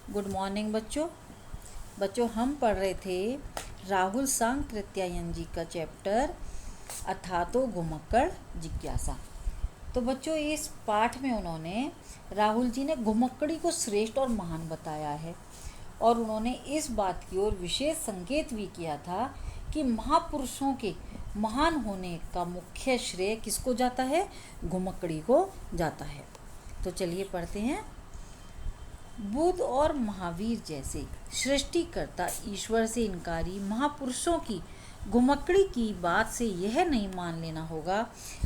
Good morning बच्चों हम पढ़ रहे थे राहुल सांकृत्यायन जी का चैप्टर अथातो घुमक्कड़ जिज्ञासा। तो बच्चों इस पाठ में उन्होंने राहुल जी ने घुमक्कड़ी को श्रेष्ठ और महान बताया है और उन्होंने इस बात की ओर विशेष संकेत भी किया था कि महापुरुषों के महान होने का मुख्य श्रेय किसको जाता है, घुमक्कड़ी को जाता है। तो चलिए पढ़ते हैं। बुद्ध और महावीर जैसे सृष्टिकर्ता ईश्वर से इनकारी महापुरुषों की घुमक्कड़ी की बात से यह नहीं मान लेना होगा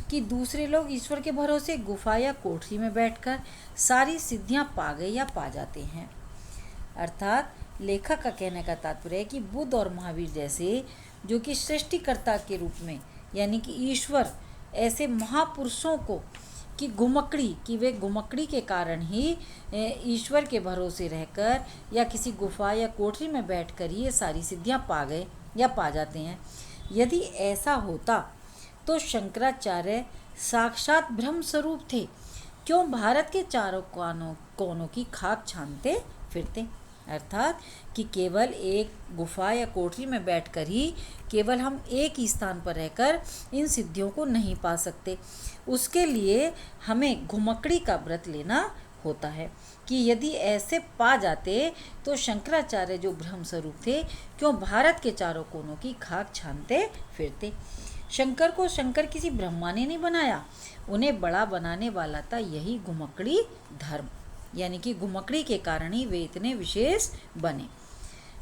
कि दूसरे लोग ईश्वर के भरोसे गुफा या कोठरी में बैठकर सारी सिद्धियां पा गए या पा जाते हैं। अर्थात लेखक का कहने का तात्पर्य है कि बुद्ध और महावीर जैसे जो कि सृष्टिकर्ता के रूप में यानी कि ईश्वर ऐसे महापुरुषों को कि वे घुमक्कड़ी के कारण ही ईश्वर के भरोसे रहकर या किसी गुफा या कोठरी में बैठकर ही ये सारी सिद्धियां पा गए या पा जाते हैं। यदि ऐसा होता तो शंकराचार्य साक्षात ब्रह्म स्वरूप थे, क्यों भारत के चारों कोनों की खाक छानते फिरते। अर्थात कि केवल एक गुफा या कोठरी में बैठकर ही केवल हम एक ही स्थान पर रहकर इन सिद्धियों को नहीं पा सकते, उसके लिए हमें घुमक्कड़ी का व्रत लेना होता है कि यदि ऐसे पा जाते तो शंकराचार्य जो ब्रह्म स्वरूप थे क्यों भारत के चारों कोनों की खाक छानते फिरते। शंकर को शंकर किसी ब्रह्मा ने नहीं बनाया, उन्हें बड़ा बनाने वाला था यही घुमक्कड़ी धर्म, यानी कि घुमक्कड़ी के कारण ही वे इतने विशेष बने।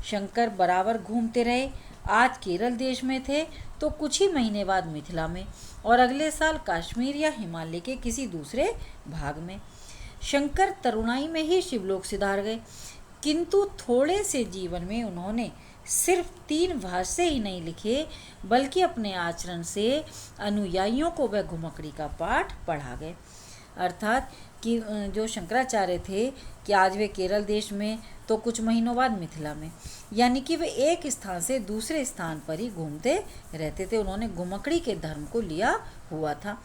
शंकर बराबर घूमते रहे, आज केरल देश में थे तो कुछ ही महीने बाद मिथिला में और अगले साल कश्मीर या हिमालय के किसी दूसरे भाग में। शंकर तरुणाई में ही शिवलोक सिधार गए, किंतु थोड़े से जीवन में उन्होंने सिर्फ 3 भाष्य ही नहीं लिखे बल्कि अपने आचरण से अनुयायियों को वह घुमक्कड़ी का पाठ पढ़ा गए। अर्थात कि जो शंकराचार्य थे कि आज वे केरल देश में तो कुछ महीनों बाद मिथिला में, यानी कि वे एक स्थान से दूसरे स्थान पर ही घूमते रहते थे। उन्होंने घुमक्कड़ी के धर्म को लिया हुआ था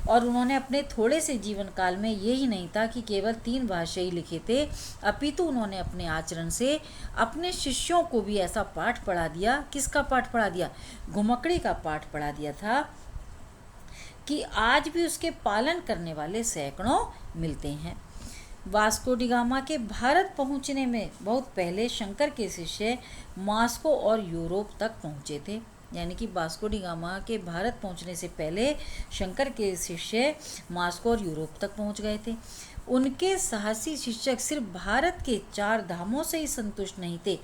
और उन्होंने अपने थोड़े से जीवन काल में यही नहीं था कि केवल 3 भाष्य ही लिखे थे, अपितु उन्होंने अपने आचरण से अपने शिष्यों को भी ऐसा पाठ पढ़ा दिया। किसका पाठ पढ़ा दिया? घुमक्कड़ी का पाठ पढ़ा दिया था कि आज भी उसके पालन करने वाले सैकड़ों मिलते हैं। वास्को डी गामा के भारत पहुंचने में बहुत पहले शंकर के शिष्य मास्को और यूरोप तक पहुंचे थे, यानी कि वास्को डी गामा के भारत पहुंचने से पहले शंकर के शिष्य मास्को और यूरोप तक पहुंच गए थे। उनके साहसी शिक्षक सिर्फ भारत के 4 धामों से ही संतुष्ट नहीं थे,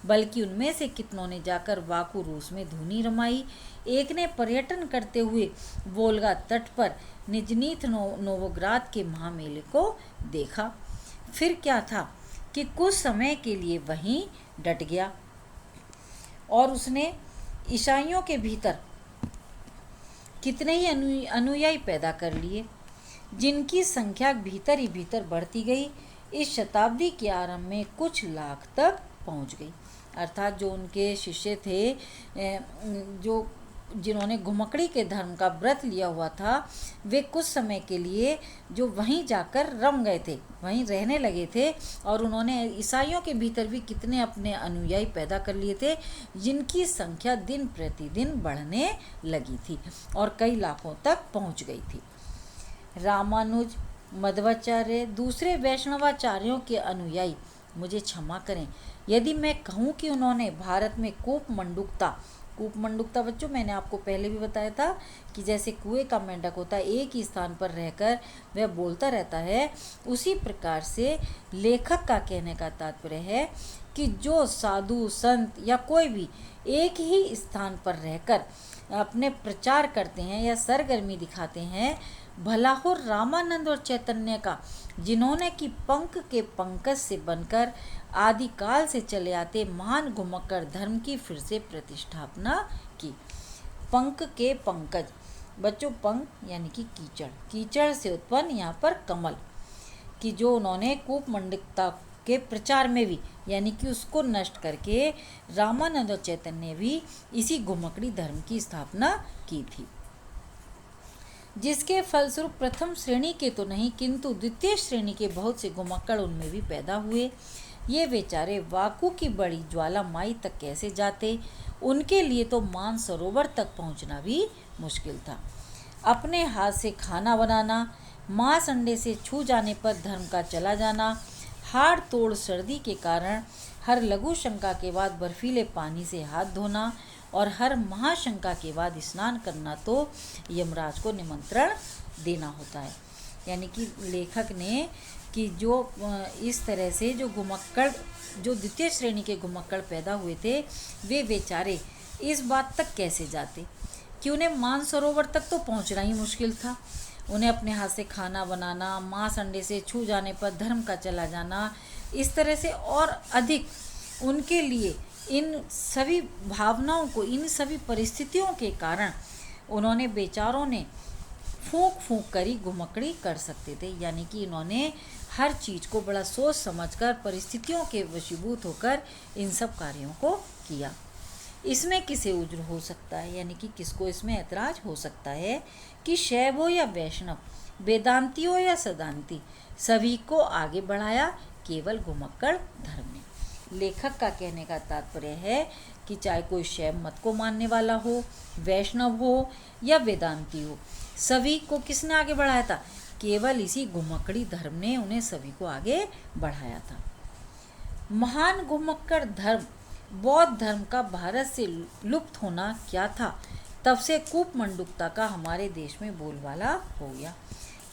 बल्कि उनमें से कितनों ने जाकर वाकू रूस में धूनी रमाई, एक ने पर्यटन करते हुए वोल्गा तट पर निजनीथ नोवोग्राद के महामेले को देखा। फिर क्या था कि कुछ समय के लिए वहीं डट गया और उसने ईसाइयों के भीतर कितने ही अनुयायी पैदा कर लिए, जिनकी संख्या भीतर ही भीतर बढ़ती गई। इस शताब्दी के आरंभ में कुछ लाख तक पहुंच गई। अर्थात जो उनके शिष्य थे, जो जिन्होंने घुमक्कड़ी के धर्म का व्रत लिया हुआ था, वे कुछ समय के लिए जो वहीं जाकर रम गए थे, वहीं रहने लगे थे और उन्होंने ईसाइयों के भीतर भी कितने अपने अनुयायी पैदा कर लिए थे, जिनकी संख्या दिन प्रतिदिन बढ़ने लगी थी और कई लाखों तक पहुंच गई थी। रामानुज, मध्वाचार्य, दूसरे वैष्णवाचार्यों के अनुयायी मुझे क्षमा करें यदि मैं कहूँ कि उन्होंने भारत में कूपमंडुकता बच्चों मैंने आपको पहले भी बताया था कि जैसे कुएं का मेंढक होता है, एक ही स्थान पर रहकर वह बोलता रहता है, उसी प्रकार से लेखक का कहने का तात्पर्य है कि जो साधु संत या कोई भी एक ही स्थान पर रहकर अपने प्रचार करते हैं या सरगर्मी दिखाते हैं, भला हो रामानंद और चैतन्य का, जिन्होंने कि पंख के पंकज से बनकर आदिकाल से चले आते महान घुमक्कड़ धर्म की फिर से प्रतिष्ठापना की। पंख के पंकज बच्चों, पंख यानी कि कीचड़ से उत्पन्न यहाँ पर कमल, कि जो उन्होंने कूपमंडुकता के प्रचार में भी यानी कि उसको नष्ट करके रामानंद और चैतन्य भी इसी घुमक्कड़ी धर्म की स्थापना की थी, जिसके फलस्वरूप प्रथम श्रेणी के तो नहीं किंतु द्वितीय श्रेणी के बहुत से घुमक्कड़ उनमें भी पैदा हुए। ये बेचारे वाकू की बड़ी ज्वालामाई तक कैसे जाते? उनके लिए तो मानसरोवर तक पहुंचना भी मुश्किल था। अपने हाथ से खाना बनाना, मांस अंडे से छू जाने पर धर्म का चला जाना, हाड़ तोड़ सर्दी के कारण हर लघु शंका के बाद बर्फीले पानी से हाथ धोना और हर महाशंका के बाद स्नान करना तो यमराज को निमंत्रण देना होता है। यानी कि लेखक ने कि जो इस तरह से जो घुमक्कड़, जो द्वितीय श्रेणी के घुमक्कड़ पैदा हुए थे, वे बेचारे इस बात तक कैसे जाते कि उन्हें मानसरोवर तक तो पहुंचना ही मुश्किल था। उन्हें अपने हाथ से खाना बनाना, मांस अंडे से छू जाने पर धर्म का चला जाना, इस तरह से और अधिक उनके लिए इन सभी भावनाओं को, इन सभी परिस्थितियों के कारण उन्होंने बेचारों ने फूंक फूंक कर ही घुमक्कड़ी कर सकते थे। यानी कि इन्होंने हर चीज़ को बड़ा सोच समझकर, परिस्थितियों के वशीभूत होकर इन सब कार्यों को किया। इसमें किसे उज्र हो सकता है, यानी कि किसको इसमें ऐतराज हो सकता है कि शैव हो या वैष्णव, वेदांती हो या सदांती, सभी को आगे बढ़ाया केवल घुमक्कड़ धर्म ने। लेखक का कहने का तात्पर्य है कि चाहे कोई शैव मत को मानने वाला हो, वैष्णव हो या वेदांती हो, सभी को किसने आगे बढ़ाया था? केवल इसी घुमक्कड़ी धर्म ने उन्हें सभी को आगे बढ़ाया था। महान घुमक्कड़ धर्म, बौद्ध धर्म का भारत से लुप्त होना क्या था? तब से कूपमंडूकता का हमारे देश में बोलबाला हो गया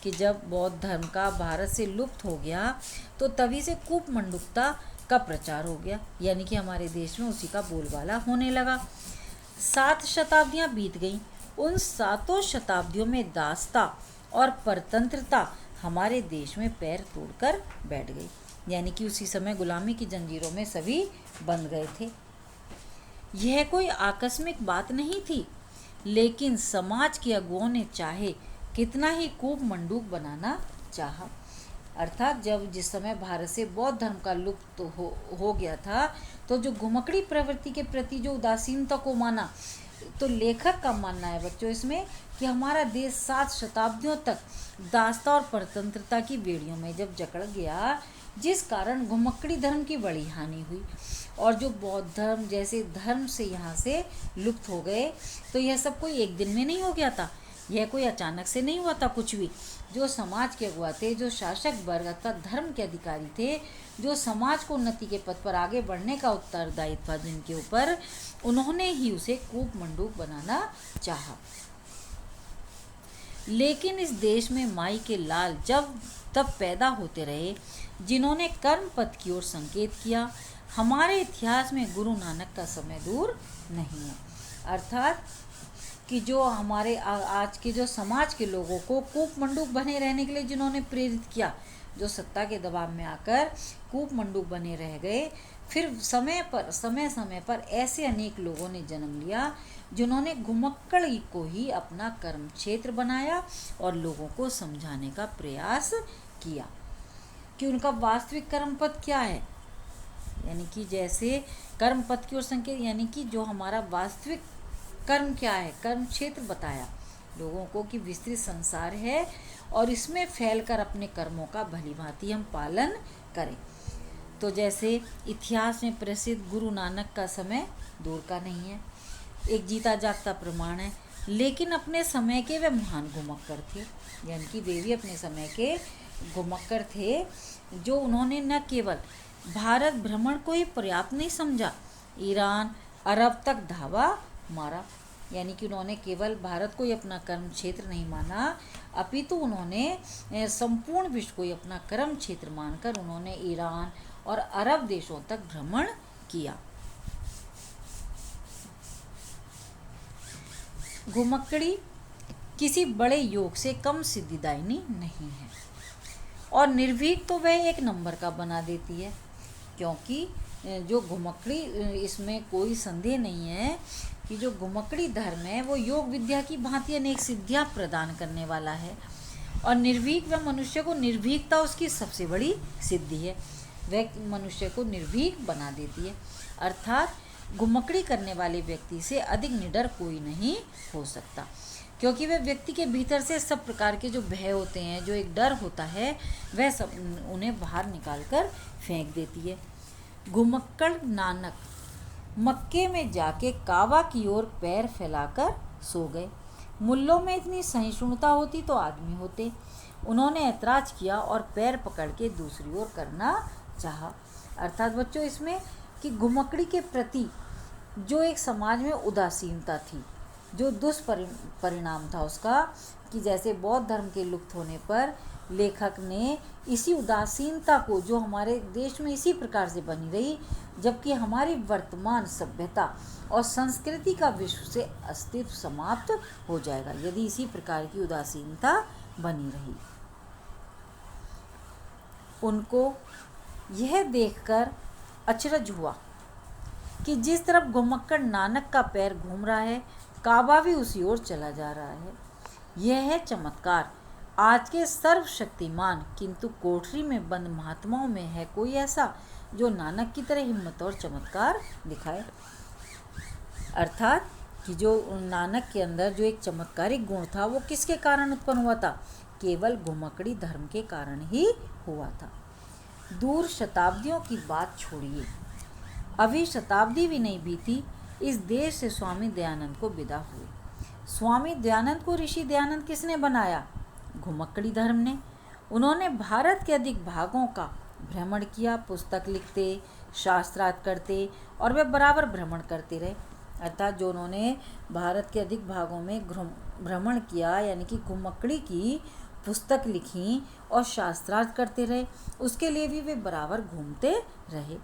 कि जब बौद्ध धर्म का भारत से लुप्त हो गया तो तभी से कूपमंडूकता का प्रचार हो गया, यानी कि हमारे देश में उसी का बोलबाला होने लगा। 7 शताब्दियां बीत गईं। उन 7 शताब्दियों में दासता और परतंत्रता हमारे देश में पैर तोड़कर बैठ गई, यानी कि उसी समय गुलामी की जंजीरों में सभी बंध गए थे। यह कोई आकस्मिक बात नहीं थी, लेकिन समाज के अगुओं ने चाहे कितना ही कूपमंडूक बनाना चाहा। अर्थात जब जिस समय भारत से बौद्ध धर्म का लुप्त हो गया था, तो जो घुमक्कड़ी प्रवृत्ति के प्रति जो उदासीनता को माना, तो लेखक का मानना है बच्चों इसमें कि हमारा देश 7 शताब्दियों तक दासता और परतंत्रता की बेड़ियों में जब जकड़ गया, जिस कारण घुमक्कड़ी धर्म की बड़ी हानि हुई और जो बौद्ध धर्म जैसे धर्म से यहाँ से लुप्त हो गए, तो यह सब कोई एक दिन में नहीं हो गया था, यह कोई अचानक से नहीं हुआ था कुछ भी। जो समाज के अगुआ थे, जो शासक वर्ग अर्थात धर्म के अधिकारी थे, जो समाज को उन्नति के पथ पर आगे बढ़ने का उत्तरदायित्व था जिनके ऊपर, उन्होंने ही उसे कूपमंडूक बनाना चाहा। लेकिन इस देश में माई के लाल जब तब पैदा होते रहे, जिन्होंने कर्म पथ की ओर संकेत किया। हमारे इतिहास में गुरु नानक का समय दूर नहीं है। अर्थात कि जो हमारे आज के जो समाज के लोगों को कूपमंडूक बने रहने के लिए जिन्होंने प्रेरित किया, जो सत्ता के दबाव में आकर कूपमंडूक बने रह गए, फिर समय पर ऐसे अनेक लोगों ने जन्म लिया जिन्होंने घुमक्कड़ी को ही अपना कर्म क्षेत्र बनाया और लोगों को समझाने का प्रयास किया कि उनका वास्तविक कर्म पथ क्या है। यानी कि जैसे कर्म पथ की ओर संकेत, यानी कि जो हमारा वास्तविक कर्म क्या है, कर्म क्षेत्र बताया लोगों को कि विस्तृत संसार है और इसमें फैलकर अपने कर्मों का भलीभांति हम पालन करें। तो जैसे इतिहास में प्रसिद्ध गुरु नानक का समय दूर का नहीं है, एक जीता जागता प्रमाण है, लेकिन अपने समय के वे महान घुमक्कड़ थे। यानी कि वे भी अपने समय के घुमक्कड़ थे, जो उन्होंने न केवल भारत भ्रमण को ही पर्याप्त नहीं समझा, ईरान अरब तक धावा मारा। यानी कि उन्होंने केवल भारत को ही अपना कर्म क्षेत्र नहीं माना, अपितु उन्होंने संपूर्ण विश्व को ही अपना कर्म क्षेत्र मानकर उन्होंने ईरान और अरब देशों तक भ्रमण किया। घुमक्कड़ी किसी बड़े योग से कम सिद्धिदायिनी नहीं है और निर्भीक तो वह एक नंबर का बना देती है, क्योंकि जो घुमक्कड़ी, इसमें कोई संदेह नहीं है कि जो घुमक्कड़ी धर्म है वो योग विद्या की भांति अनेक सिद्धियां प्रदान करने वाला है और निर्भीक वह मनुष्य को, निर्भीकता उसकी सबसे बड़ी सिद्धि है, वह मनुष्य को निर्भीक बना देती है। अर्थात घुमक्कड़ी करने वाले व्यक्ति से अधिक निडर कोई नहीं हो सकता, क्योंकि वह व्यक्ति के भीतर से सब प्रकार के जो भय होते हैं, जो एक डर होता है, वह सब उन्हें बाहर निकाल कर फेंक देती है। घुमक्कड़ नानक मक्के में जाके काबा की ओर पैर फैलाकर सो गए। मुल्लों में इतनी सहिष्णुता होती तो आदमी होते। उन्होंने ऐतराज किया और पैर पकड़ के दूसरी ओर करना चाहा। अर्थात बच्चों इसमें कि घुमक्कड़ी के प्रति जो एक समाज में उदासीनता थी, जो दुष्परिणाम था उसका, कि जैसे बौद्ध धर्म के लुप्त होने पर लेखक ने इसी उदासीनता को, जो हमारे देश में इसी प्रकार से बनी रही, जबकि हमारी वर्तमान सभ्यता और संस्कृति का विश्व से अस्तित्व समाप्त हो जाएगा यदि इसी प्रकार की उदासीनता बनी रही। उनको यह देखकर अचरज हुआ कि जिस तरफ घुमक्कड़ नानक का पैर घूम रहा है, काबा भी उसी ओर चला जा रहा है। यह है चमत्कार। आज के सर्वशक्तिमान किंतु कोठरी में बंद महात्माओं में है कोई ऐसा जो नानक की तरह हिम्मत और चमत्कार दिखाए। अर्थात कि जो नानक के अंदर जो एक चमत्कारिक गुण था वो किसके कारण उत्पन्न हुआ था? केवल घुमक्कड़ी धर्म के कारण ही हुआ था। दूर शताब्दियों की बात छोड़िए, अभी शताब्दी भी नहीं बीती, इस देश से स्वामी दयानंद को विदा हुए। स्वामी दयानंद को ऋषि दयानंद किसने बनाया? घुमक्कड़ी धर्म ने। उन्होंने भारत के अधिक भागों का भ्रमण किया, पुस्तक लिखते, शास्त्रार्थ करते और वे बराबर भ्रमण करते रहे। अर्थात जो उन्होंने भारत के अधिक भागों में भ्रमण किया, यानी कि घुमक्कड़ी की पुस्तक लिखी और शास्त्रार्थ करते रहे, उसके लिए भी वे बराबर घूमते रहे।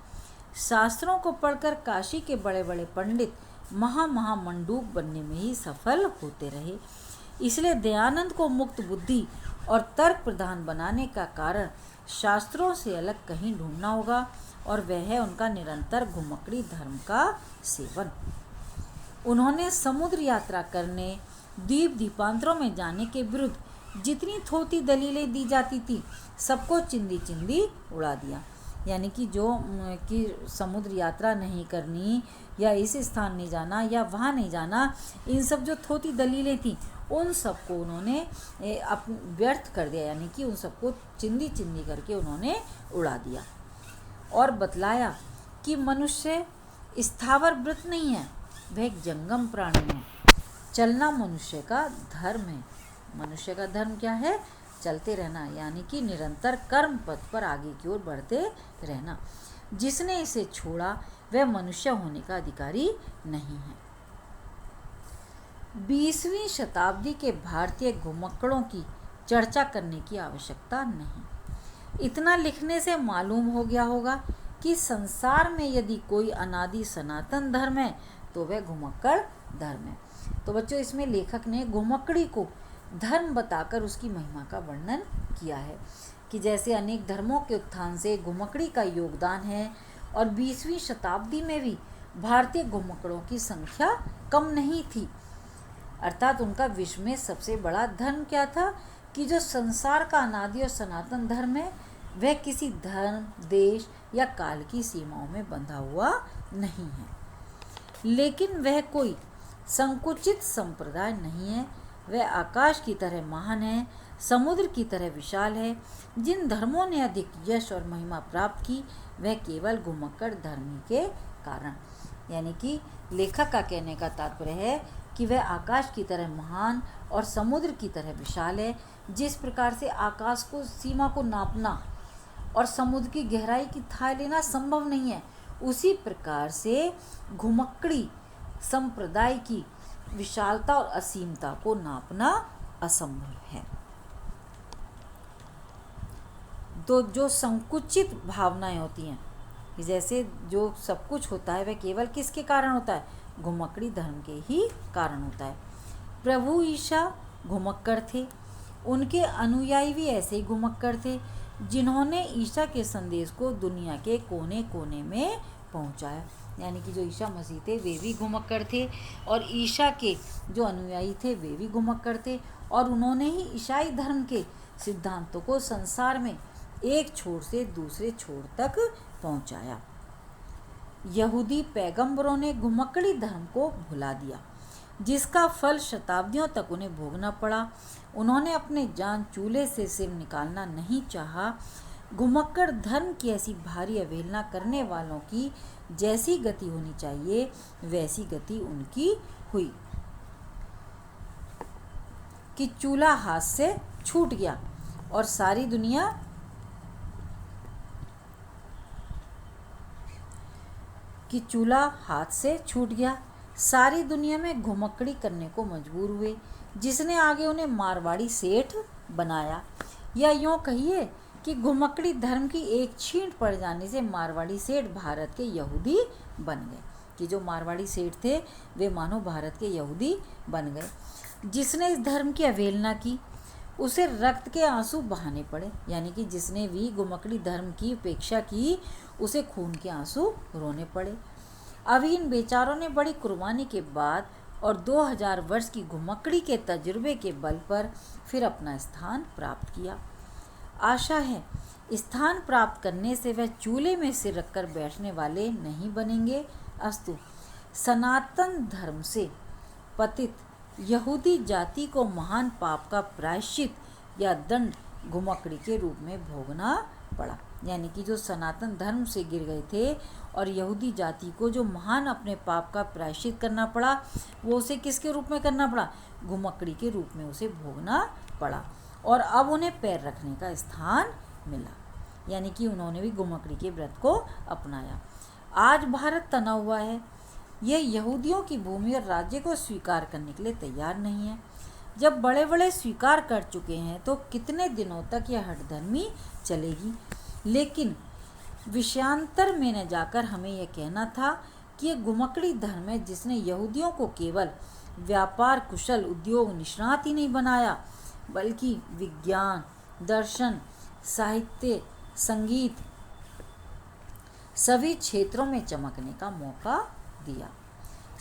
शास्त्रों को पढ़कर काशी के बड़े बड़े पंडित मंडूक बनने में ही सफल होते रहे। इसलिए दयानंद को मुक्त बुद्धि और तर्क प्रधान बनाने का कारण शास्त्रों से अलग कहीं ढूंढना होगा, और वह है उनका निरंतर घुमक्कड़ी धर्म का सेवन। उन्होंने समुद्र यात्रा करने, द्वीप द्वीपांतरों में जाने के विरुद्ध जितनी थोथी दलीलें दी जाती थी, सबको चिंदी चिंदी उड़ा दिया। यानी कि जो कि समुद्र यात्रा नहीं करनी, या इस स्थान नहीं जाना, या वहाँ नहीं जाना, इन सब जो थोथी दलीलें थी उन सबको उन्होंने व्यर्थ कर दिया, यानी कि उन सबको चिंदी चिंदी करके उन्होंने उड़ा दिया। और बतलाया कि मनुष्य स्थावर वृत्त नहीं है, वह एक जंगम प्राणी है। चलना मनुष्य का धर्म है। मनुष्य का धर्म क्या है? चलते रहना, यानी कि निरंतर कर्म पथ पर आगे की ओर बढ़ते रहना। जिसने इसे छोड़ा वह मनुष्य होने का अधिकारी नहीं है। 20वीं शताब्दी के भारतीय घुमक्कड़ों की चर्चा करने की आवश्यकता नहीं। इतना लिखने से मालूम हो गया होगा कि संसार में यदि कोई अनादि सनातन धर्म है तो वह घुमक्कड़ धर्म है। तो बच्चों इसमें लेखक ने घुमक्कड़ी को धर्म बताकर उसकी महिमा का वर्णन किया है कि जैसे अनेक धर्मों के उत्थान से घुमक्कड़ी का योगदान है, और 20वीं शताब्दी में भी भारतीय घुमक्कड़ों की संख्या कम नहीं थी। अर्थात उनका विश्व में सबसे बड़ा धर्म क्या था? कि जो संसार का अनादि और सनातन धर्म है वह किसी धर्म, देश या काल की सीमाओं में बंधा हुआ नहीं है, लेकिन वह कोई संकुचित संप्रदाय नहीं है। वह आकाश की तरह महान है, समुद्र की तरह विशाल है। जिन धर्मों ने अधिक यश और महिमा प्राप्त की वह केवल घुमक्कड़ धर्म के कारण, यानी कि लेखक का कहने का तात्पर्य है कि वह आकाश की तरह महान और समुद्र की तरह विशाल है। जिस प्रकार से आकाश को सीमा को नापना और समुद्र की गहराई की थाह लेना संभव नहीं है, उसी प्रकार से घुमक्कड़ी संप्रदाय की विशालता और असीमता को नापना असंभव है। तो जो संकुचित भावनाएं होती हैं, जैसे जो सब कुछ होता है वह केवल किसके कारण होता है? घुमक्कड़ी धर्म के ही कारण होता है। प्रभु ईशा घुमक्कड़ थे, उनके अनुयायी भी ऐसे ही घुमक्कड़ थे, जिन्होंने ईशा के संदेश को दुनिया के कोने कोने में पहुंचाया। यानी कि जो ईशा मसीह थे वे भी घुमक्कड़ थे, और ईशा के जो अनुयायी थे वे भी घुमक्कड़ थे, और उन्होंने ही ईसाई धर्म के सिद्धांतों को संसार में एक छोर से दूसरे छोर तक पहुंचाया। यहूदी पैगंबरों ने घुमक्कड़ी धर्म को भुला दिया, जिसका फल शताब्दियों तक उन्हें भोगना पड़ा। उन्होंने अपने जान चूल्हे से सिर निकालना नहीं चाहा। घुमक्कड़ धर्म की ऐसी भारी अवहेलना करने वालों की जैसी गति होनी चाहिए वैसी गति उनकी हुई कि चूल्हा हाथ से छूट गया और सारी दुनिया सारी दुनिया में घुमक्कड़ी करने को मजबूर हुए, जिसने आगे उन्हें मारवाड़ी सेठ बनाया। या यूँ कहिए कि घुमक्कड़ी धर्म की एक छींट पड़ जाने से मारवाड़ी सेठ भारत के यहूदी बन गए, कि जो मारवाड़ी सेठ थे वे मानो भारत के यहूदी बन गए। जिसने इस धर्म की अवहेलना की उसे रक्त के आंसू बहाने पड़े, यानी कि जिसने भी घुमक्कड़ी धर्म की उपेक्षा की उसे खून के आंसू रोने पड़े। अब इन बेचारों ने बड़ी कुर्बानी के बाद और 2000 वर्ष की घुमक्कड़ी के तजुर्बे के बल पर फिर अपना स्थान प्राप्त किया। आशा है स्थान प्राप्त करने से वह चूल्हे में सिर रखकर बैठने वाले नहीं बनेंगे। अस्तु। सनातन धर्म से पतित यहूदी जाति को महान पाप का प्रायश्चित या दंड घुमक्कड़ी के रूप में भोगना पड़ा, यानी कि जो सनातन धर्म से गिर गए थे और यहूदी जाति को जो महान अपने पाप का प्रायश्चित करना पड़ा वो उसे किसके रूप में करना पड़ा? घुमक्कड़ी के रूप में उसे भोगना पड़ा। और अब उन्हें पैर रखने का स्थान मिला, यानी कि उन्होंने भी घुमक्कड़ी के व्रत को अपनाया। आज भारत तना हुआ है, यह यहूदियों की भूमि और राज्य को स्वीकार करने के लिए तैयार नहीं है। जब बड़े बड़े स्वीकार कर चुके हैं तो कितने दिनों तक यह हठधर्मी चलेगी। लेकिन विषयांतर में न जाकर हमें यह कहना था कि यह घुमक्कड़ी धर्म है जिसने यहूदियों को केवल व्यापार कुशल उद्योग निष्णात ही नहीं बनाया, बल्कि विज्ञान, दर्शन, साहित्य, संगीत सभी क्षेत्रों में चमकने का मौका दिया।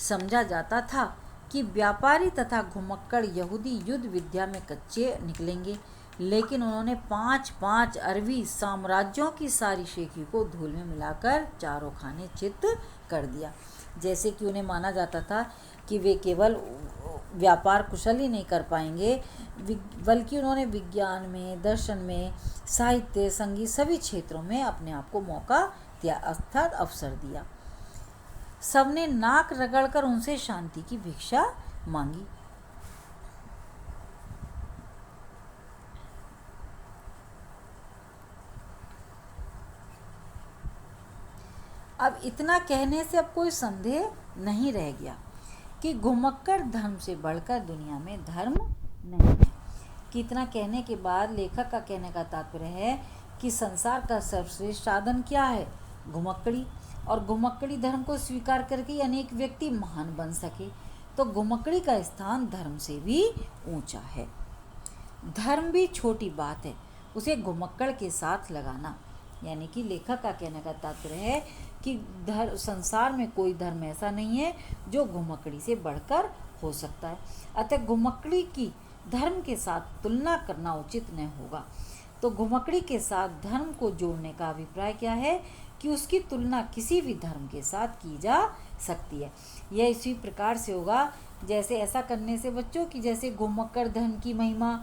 समझा जाता था कि व्यापारी तथा घुमक्कड़ यहूदी युद्ध विद्या में कच्चे निकलेंगे, लेकिन उन्होंने 5-5 अरबी साम्राज्यों की सारी शेखी को धूल में मिलाकर चारों खाने चित कर दिया। जैसे कि उन्हें माना जाता था कि वे केवल व्यापार कुशल ही नहीं कर पाएंगे, बल्कि उन्होंने विज्ञान में, दर्शन में, साहित्य, संगीत सभी क्षेत्रों में अपने आप को मौका दिया, अर्थात अवसर दिया। सबने नाक रगड़कर उनसे शांति की भिक्षा मांगी। अब इतना कहने से अब कोई संदेह नहीं रह गया कि घुमक्कड़ धर्म से बढ़कर दुनिया में धर्म नहीं है। कि इतना कहने के बाद लेखक का कहने का तात्पर्य है कि संसार का सर्वश्रेष्ठ साधन क्या है? घुमक्कड़ी। और घुमक्कड़ी धर्म को स्वीकार करके अनेक व्यक्ति महान बन सके, तो घुमक्कड़ी का स्थान धर्म से भी ऊंचा है। धर्म भी छोटी बात है, उसे घुमक्कड़ के साथ लगाना। यानी कि लेखक का कहने का तात्पर्य है कि संसार में कोई धर्म ऐसा नहीं है जो घुमक्कड़ी से बढ़कर हो सकता है, अतः घुमक्कड़ी की धर्म के साथ तुलना करना उचित नहीं होगा। तो घुमक्कड़ी के साथ धर्म को जोड़ने का अभिप्राय क्या है कि उसकी तुलना किसी भी धर्म के साथ की जा सकती है। यह इसी प्रकार से होगा जैसे ऐसा करने से बच्चों की जैसे घुमक्कड़ धर्म की महिमा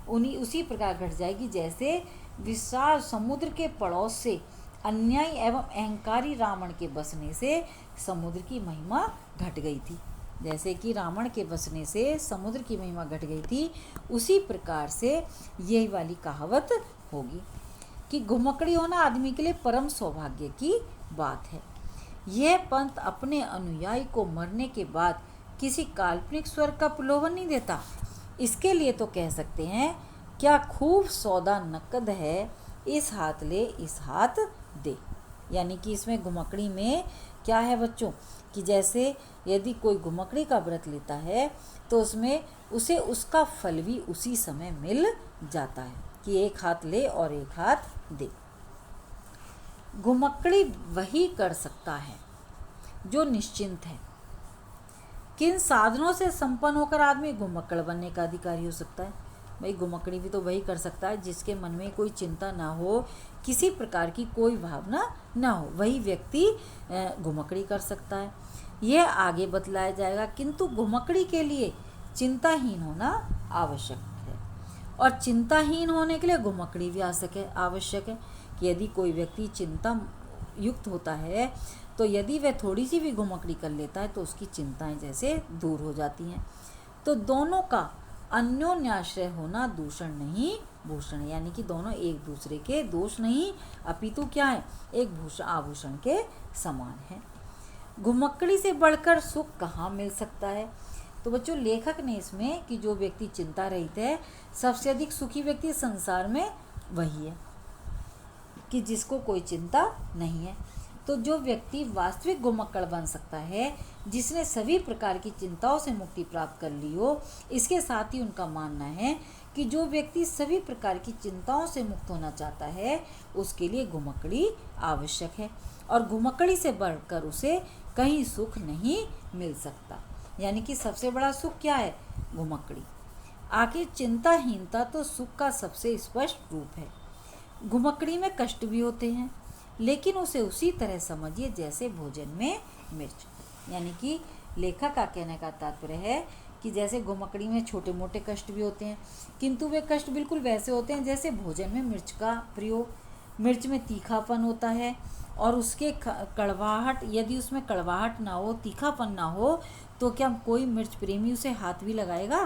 उसी प्रकार घट जाएगी जैसे विशाल समुद्र के पड़ोस से अन्यायी एवं अहंकारी रावण के बसने से समुद्र की महिमा घट गई थी। जैसे कि रावण के बसने से समुद्र की महिमा घट गई थी, उसी प्रकार से यही वाली कहावत होगी कि घुमक्कड़ी होना आदमी के लिए परम सौभाग्य की बात है। यह पंथ अपने अनुयायी को मरने के बाद किसी काल्पनिक स्वर्ग का प्रलोभन नहीं देता। इसके लिए तो कह सकते हैं, क्या खूब सौदा नकद है, इस हाथ ले इस हाथ दे। यानी कि इसमें घुमक्कड़ी में क्या है बच्चों कि जैसे यदि कोई घुमक्कड़ी का व्रत लेता है तो उसमें उसे उसका फल भी उसी समय मिल जाता है कि एक हाथ ले और एक हाथ दे। घुमक्कड़ी वही कर सकता है जो निश्चिंत है। किन साधनों से संपन्न होकर आदमी घुमक्कड़ बनने का अधिकारी हो सकता है? भाई घुमक्कड़ी भी तो वही कर सकता है जिसके मन में कोई चिंता ना हो, किसी प्रकार की कोई भावना ना हो, वही व्यक्ति घुमक्कड़ी कर सकता है। यह आगे बतलाया जाएगा, किंतु घुमक्कड़ी के लिए चिंताहीन होना आवश्यक है और चिंताहीन होने के लिए घुमक्कड़ी भी आवश्यक है कि यदि कोई व्यक्ति चिंता युक्त होता है तो यदि वह थोड़ी सी भी घुमक्कड़ी कर लेता है तो उसकी चिंताएं जैसे दूर हो जाती हैं। तो दोनों का अन्योन्याश्रय होना दूषण नहीं भूषण, यानी कि दोनों एक दूसरे के दोष नहीं अपितु क्या है, एक आभूषण के समान है। घुमक्कड़ी से बढ़कर सुख कहाँ मिल सकता है? तो बच्चों लेखक ने इसमें कि जो व्यक्ति चिंता रहित है, सबसे अधिक सुखी व्यक्ति संसार में वही है कि जिसको कोई चिंता नहीं है। तो जो व्यक्ति वास्तविक घुमक्कड़ बन सकता है, जिसने सभी प्रकार की चिंताओं से मुक्ति प्राप्त कर ली हो, इसके साथ ही उनका मानना है कि जो व्यक्ति सभी प्रकार की चिंताओं से मुक्त होना चाहता है उसके लिए घुमक्कड़ी आवश्यक है, और घुमक्कड़ी से बढ़कर उसे कहीं सुख नहीं मिल सकता। यानी कि सबसे बड़ा सुख क्या है? घुमक्कड़ी। आखिर चिंताहीनता तो सुख का सबसे स्पष्ट रूप है। घुमक्कड़ी में कष्ट भी होते हैं, लेकिन उसे उसी तरह समझिए जैसे भोजन में मिर्च। यानी कि लेखक का कहने का तात्पर्य है कि जैसे घुमक्कड़ी में छोटे मोटे कष्ट भी होते हैं, किंतु वे कष्ट बिल्कुल वैसे होते हैं जैसे भोजन में मिर्च का प्रयोग। मिर्च में तीखापन होता है और उसके कड़वाहट, यदि उसमें कड़वाहट ना हो, तीखापन ना हो, तो क्या कोई मिर्च प्रेमी उसे हाथ भी लगाएगा?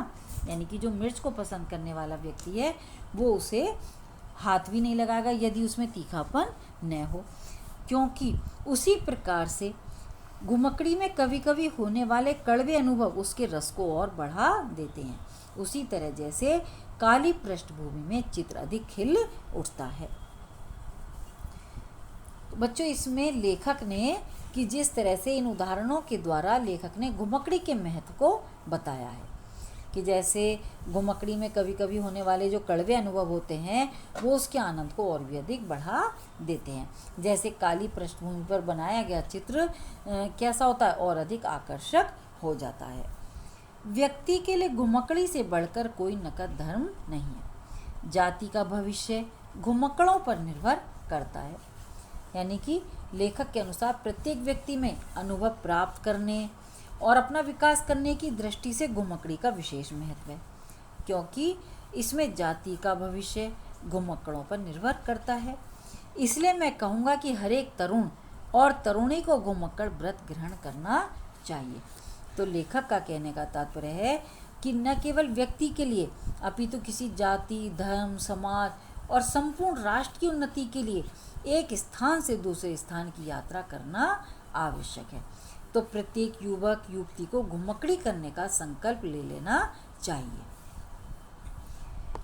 यानी कि जो मिर्च को पसंद करने वाला व्यक्ति है वो उसे हाथ भी नहीं लगाएगा यदि उसमें तीखापन न हो। क्योंकि उसी प्रकार से घुमक्कड़ी में कभी कभी होने वाले कड़वे अनुभव उसके रस को और बढ़ा देते हैं, उसी तरह जैसे काली पृष्ठभूमि में चित्र अधिक खिल उठता है। बच्चों इसमें लेखक ने कि जिस तरह से इन उदाहरणों के द्वारा लेखक ने घुमक्कड़ी के महत्व को बताया है कि जैसे घुमक्कड़ी में कभी कभी होने वाले जो कड़वे अनुभव होते हैं वो उसके आनंद को और भी अधिक बढ़ा देते हैं। जैसे काली पृष्ठभूमि पर बनाया गया चित्र कैसा होता है? और अधिक आकर्षक हो जाता है। व्यक्ति के लिए घुमक्कड़ी से बढ़कर कोई नकद धर्म नहीं है। जाति का भविष्य घुमक्कड़ों पर निर्भर करता है। यानी कि लेखक के अनुसार प्रत्येक व्यक्ति में अनुभव प्राप्त करने और अपना विकास करने की दृष्टि से घुमक्कड़ी का विशेष महत्व है, क्योंकि इसमें जाति का भविष्य घुमक्कड़ों पर निर्भर करता है। इसलिए मैं कहूँगा कि हर एक तरुण और तरुणी को घुमक्कड़ व्रत ग्रहण करना चाहिए। तो लेखक का कहने का तात्पर्य है कि न केवल व्यक्ति के लिए अपितु किसी जाति, धर्म, समाज और संपूर्ण राष्ट्र की उन्नति के लिए एक स्थान से दूसरे स्थान की यात्रा करना आवश्यक है। तो प्रत्येक युवक युवती को घुमक्कड़ी करने का संकल्प ले लेना चाहिए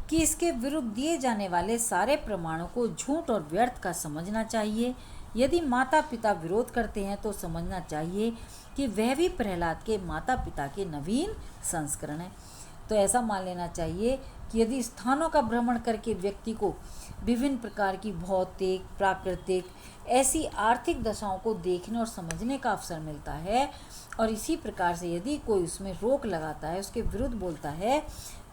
कि इसके विरुद्ध दिए जाने वाले सारे प्रमाणों को झूठ और व्यर्थ का समझना चाहिए। यदि माता पिता विरोध करते हैं तो समझना चाहिए कि वह भी प्रहलाद के माता पिता के नवीन संस्करण है। तो ऐसा मान लेना चाहिए कि यदि स्थानों का भ्रमण करके व्यक्ति को विभिन्न प्रकार की भौतिक, प्राकृतिक, ऐसी आर्थिक दशाओं को देखने और समझने का अवसर मिलता है, और इसी प्रकार से यदि कोई उसमें रोक लगाता है, उसके विरुद्ध बोलता है,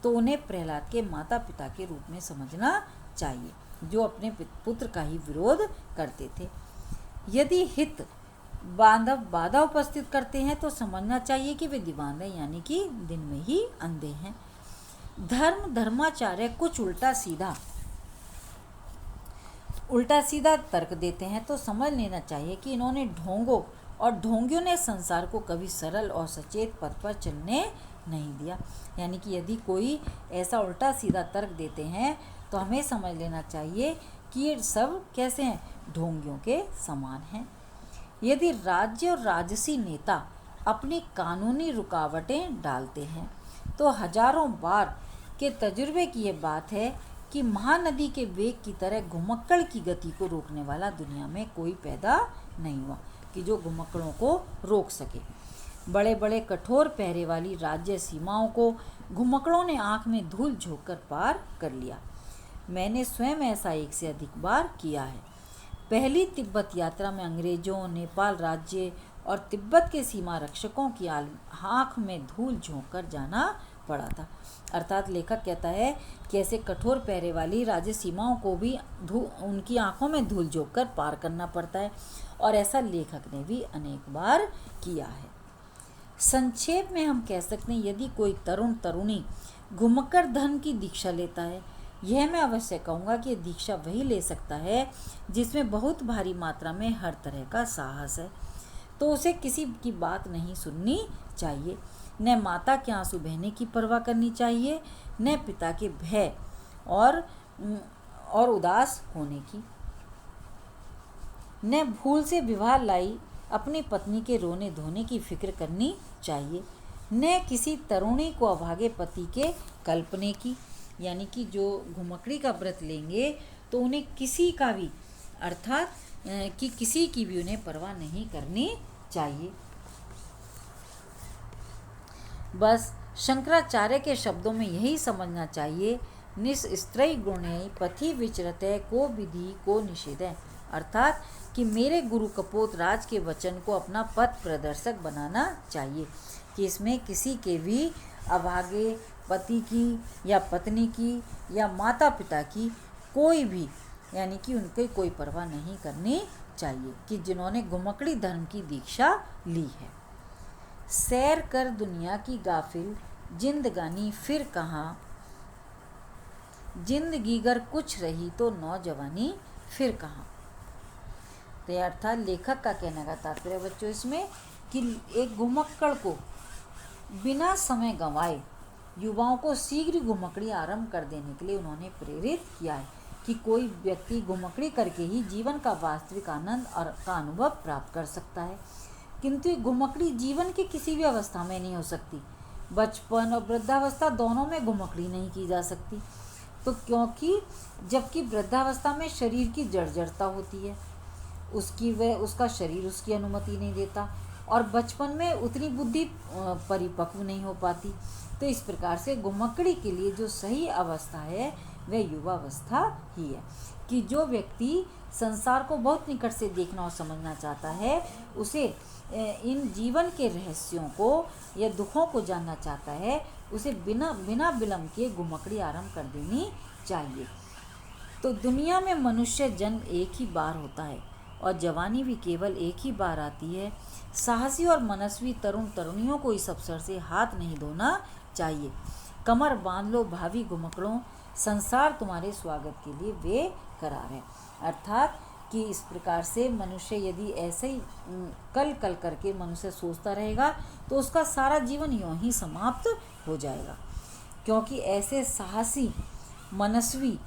तो उन्हें प्रहलाद के माता पिता के रूप में समझना चाहिए, जो अपने पुत्र का ही विरोध करते थे। यदि हित बाधा उपस्थित करते हैं तो समझना चाहिए कि वे दीवान हैं, यानी कि दिन में ही अंधे हैं। धर्माचार्य कुछ उल्टा सीधा तर्क देते हैं तो समझ लेना चाहिए कि इन्होंने ढोंगों और ढोंगियों ने संसार को कभी सरल और सचेत पथ पर चलने नहीं दिया। यानी कि यदि कोई ऐसा उल्टा सीधा तर्क देते हैं तो हमें समझ लेना चाहिए कि ये सब कैसे हैं? ढोंगियों के समान हैं। यदि राज्य और राजसी नेता अपनी कानूनी रुकावटें डालते हैं तो हजारों बार के तजुर्बे की ये बात है कि महानदी के वेग की तरह घुमक्कड़ की गति को रोकने वाला दुनिया में कोई पैदा नहीं हुआ कि जो घुमक्कड़ों को रोक सके। बड़े बड़े कठोर पहरे वाली राज्य सीमाओं को घुमक्कड़ों ने आंख में धूल झोंककर पार कर लिया। मैंने स्वयं ऐसा एक से अधिक बार किया है। पहली तिब्बत यात्रा में अंग्रेजों, नेपाल राज्य और तिब्बत के सीमा रक्षकों की आँख में धूल झोंककर जाना पड़ा था। अर्थात लेखक कहता है कि ऐसे कठोर पहरे वाली राज्य सीमाओं को भी उनकी आंखों में धूल झोंककर पार करना पड़ता है, और ऐसा लेखक ने भी अनेक बार किया है। संक्षेप में हम कह सकते हैं, यदि कोई तरुण तरुणी घुमक्कड़ धर्म की दीक्षा लेता है यह मैं अवश्य कहूँगा कि दीक्षा वही ले सकता है जिसमें बहुत भारी मात्रा में हर तरह का साहस है, तो उसे किसी की बात नहीं सुननी चाहिए, न माता के आंसू बहने की परवाह करनी चाहिए, न पिता के भय और उदास होने की, न भूल से विवाह लाई अपनी पत्नी के रोने धोने की फिक्र करनी चाहिए, न किसी तरुणी को अभागे पति के कल्पने की, यानी कि जो घुमकड़ी का व्रत लेंगे तो उन्हें किसी का भी अर्थात कि किसी की भी उन्हें परवाह नहीं करनी चाहिए। बस शंकराचार्य के शब्दों में यही समझना चाहिए, निस्त्रय गुणे पथि विचरते को विधि को निषेधे, अर्थात कि मेरे गुरु कपोत राज के वचन को अपना पथ प्रदर्शक बनाना चाहिए कि इसमें किसी के भी अभागे पति की या पत्नी की या माता पिता की कोई भी यानी कि उनकी कोई परवाह नहीं करनी चाहिए कि जिन्होंने घुमकड़ी धर्म की दीक्षा ली है। सैर कर दुनिया की गाफिल जिंदगानी फिर कहाँ, जिंदगी गर कुछ रही तो नौजवानी फिर कहाँ। तो अर्थात लेखक का कहने का तात्पर्य बच्चों इसमें कि एक घुमक्कड़ को बिना समय गंवाए युवाओं को शीघ्र घुमकड़ी आरंभ कर देने के लिए उन्होंने प्रेरित किया है कि कोई व्यक्ति घुमकड़ी करके ही जीवन का वास्तविक आनंद और का अनुभव प्राप्त कर सकता है, किंतु घुमकड़ी जीवन की किसी भी अवस्था में नहीं हो सकती। बचपन और वृद्धावस्था दोनों में घुमकड़ी नहीं की जा सकती, तो क्योंकि जबकि वृद्धावस्था में शरीर की जर्जरता होती है, उसका शरीर उसकी अनुमति नहीं देता, और बचपन में उतनी बुद्धि परिपक्व नहीं हो पाती। तो इस प्रकार से घुमक्कड़ी के लिए जो सही अवस्था है वह युवावस्था ही है कि जो व्यक्ति संसार को बहुत निकट से देखना और समझना चाहता है, उसे इन जीवन के रहस्यों को या दुखों को जानना चाहता है, उसे बिना विलंब के घुमकड़ी आरंभ कर देनी चाहिए। तो दुनिया में मनुष्य जन्म एक ही बार होता है और जवानी भी केवल एक ही बार आती है। साहसी और मनस्वी तरुण तरुणियों को इस अवसर से हाथ नहीं धोना चाहिए। कमर बांध लो भावी घुमकड़ों, संसार तुम्हारे स्वागत के लिए बेकरार है। अर्थात कि इस प्रकार से मनुष्य यदि ऐसे ही कल करके मनुष्य सोचता रहेगा तो उसका सारा जीवन यूं ही समाप्त हो जाएगा, क्योंकि ऐसे साहसी मनस्वी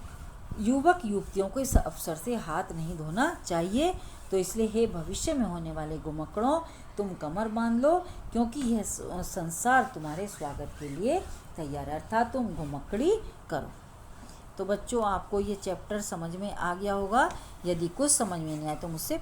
युवक युवतियों को इस अवसर से हाथ नहीं धोना चाहिए। तो इसलिए हे भविष्य में होने वाले घुमक्कड़ों, तुम कमर बांध लो, क्योंकि यह संसार तुम्हारे स्वागत के लिए तैयार है, अर्थात तुम घुमक्कड़ी करो। तो बच्चों आपको ये चैप्टर समझ में आ गया होगा। यदि कुछ समझ में नहीं आए तो मुझसे